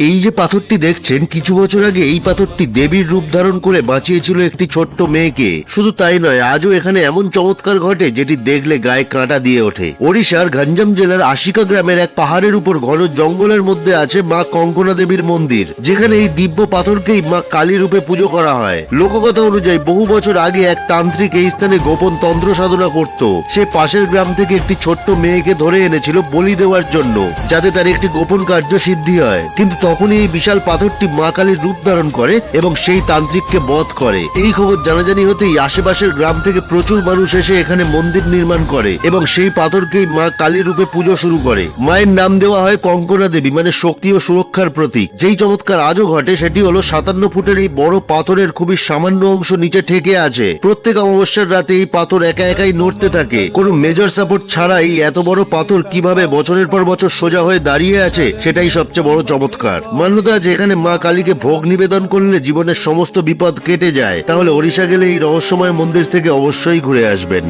এই যে পাথরটি দেখছেন, কিছু বছর আগে এই পাথরটি দেবীর রূপ ধারণ করে বাঁচিয়েছিল একটি ছোট্ট মেয়েকে। শুধু তাই নয়, আজও এখানে এমন চমৎকার ঘটে যেটি দেখলে গায়ে কাঁটা দিয়ে ওঠে। ওড়িশার গঞ্জাম জেলার আশিকা গ্রামের এক পাহাড়ের উপর ঘন জঙ্গলের মধ্যে আছে মা কঙ্কনা দেবীর মন্দির, যেখানে এই দিব্য পাথরকেই মা কালী রূপে পুজো করা হয়। লোককথা অনুযায়ী বহু বছর আগে এক তান্ত্রিক এই স্থানে গোপন তন্ত্র সাধনা করত। সে পাশের গ্রাম থেকে একটি ছোট্ট মেয়েকে ধরে এনেছিল বলি দেওয়ার জন্য, যাতে তার একটি গোপন কার্য সিদ্ধি হয়। কিন্তু তখনই এই বিশাল পাথরটি মা কালীর রূপ ধারণ করে এবং সেই তান্ত্রিককে বধ করে। এই খবর জানাজানি হতেই আশেপাশের গ্রাম থেকে প্রচুর মানুষ এসে এখানে মন্দির নির্মাণ করে এবং সেই পাথরকেই মা কালী রূপে পুজো শুরু করে। মায়ের নাম দেওয়া হয় কঙ্কনা দেবী, মানে শক্তি ও সুরক্ষার প্রতীক। যেই চমৎকার আজও ঘটে সেটি হলো 57 ফুটের এই বড় পাথরের খুবই সামান্য অংশ নিচে ঠেকে আছে। প্রত্যেক অমাবস্যার রাতে এই পাথর একা একাই নড়তে থাকে। কোনো মেজর সাপোর্ট ছাড়াই এত বড় পাথর কিভাবে বছরের পর বছর সোজা হয়ে দাঁড়িয়ে আছে, সেটাই সবচেয়ে বড় চমৎকার। মান্যতা আছে এখানে মা কালীকে ভোগ নিবেদন করলে জীবনের সমস্ত বিপদ কেটে যায়। তাহলে ওড়িশা গেলে এই রহস্যময় মন্দির থেকে অবশ্যই ঘুরে আসবেন।